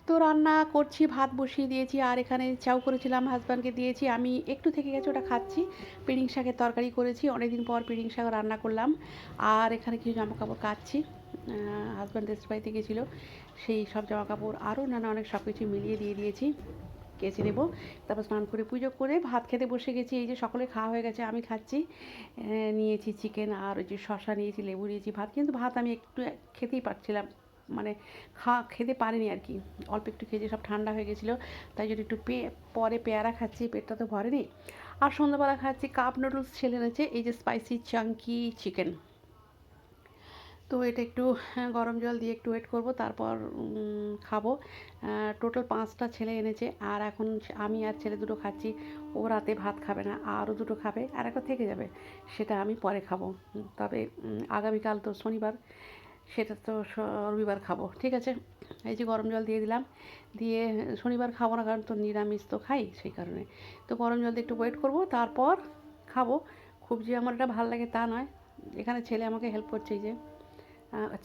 তো রান্না করছি, ভাত বসিয়ে দিয়েছি আর এখানে চাউ করেছিলাম, হাসব্যান্ডকে দিয়েছি। আমি একটু থেকে গেছে, ওটা খাচ্ছি। পিড়িং শাকের তরকারি করেছি, অনেকদিন পর পিড়িং শাক রান্না করলাম। আর এখানে কিছু জামাকাপড় কাচছি। হাসব্যান্ড দেশের বাড়িতে গেছিলো, সেই সব জামাকাপড় আরও নানা অনেক সব কিছু মিলিয়ে দিয়ে দিয়েছি, কেচে নেবো। তারপর স্নান করে পুজো করে ভাত খেতে বসে গেছি। এই যে সকলে খাওয়া হয়ে গেছে, আমি খাচ্ছি। নিয়েছি চিকেন আর ওই যে শসা নিয়েছি, লেবু নিয়েছি, ভাত। কিন্তু ভাত আমি একটু খেতেই পারছিলাম, মানে খেতে পারিনি আর কি। অল্প একটু খেয়েছি, সব ঠান্ডা হয়ে গেছিলো। তাই জন্য একটু পরে পেয়ারা খাচ্ছি, পেটটা তো ভরেনি। আর সন্ধ্যাবেলা খাচ্ছি কাপ নুডলস, ছেলে এনেছে, এই যে স্পাইসি চাঙ্কি চিকেন। তো এটা একটু গরম জল দিয়ে একটু ওয়েট করব, তারপর খাবো। টোটাল 5টা ছেলে এনেছে, আর এখন আমি আর ছেলে দুটো খাচ্ছি। ও রাতে ভাত খাবে না, আরও দুটো খাবে, আর একটা থেকে যাবে, সেটা আমি পরে খাবো। তবে আগামীকাল তো শনিবার, সেটা তো রবিবার খাবো, ঠিক আছে। এই যে গরম জল দিয়ে দিলাম, দিয়ে শনিবার খাবো না, কারণ তো নিরামিষ তো খাই, সেই কারণে। তো গরম জল দিয়ে একটু ওয়েট করব, তারপর খাবো। খুব যে আমার এটা ভালো লাগে তা নয়। এখানে ছেলে আমাকে হেল্প করছে, এই যে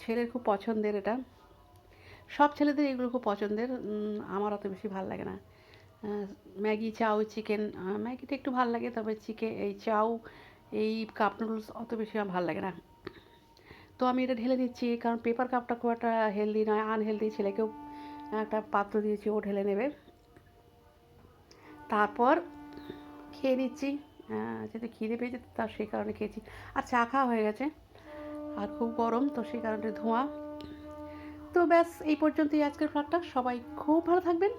ছেলের খুব পছন্দের এটা। সব ছেলেদের এগুলো খুব পছন্দের, আমার অত বেশি ভাল লাগে না। ম্যাগি, চাউ, চিকেন, ম্যাগিটা একটু ভাল লাগে, তবে এই চাউ, এই কাপ নুডলস অত বেশি আমার ভাল লাগে না। তো আমি এটা ঢেলে দিচ্ছি, কারণ পেপার কাপটা খুব একটা হেলদি নয়, আনহেলদি। ছেলেকেও একটা পাত্র দিয়েছি, ও ঢেলে নেবে। তারপর খেয়ে নিচ্ছি, যেহেতু খিদে পেয়েছে তার সেই কারণে খেয়েছি। আর চা খাওয়া হয়ে গেছে, আর খুব গরম, তো সেই কারণে ধোঁয়া। তো ব্যাস এই পর্যন্তই আজকের ব্লগটা। সবাই খুব ভালো থাকবেন।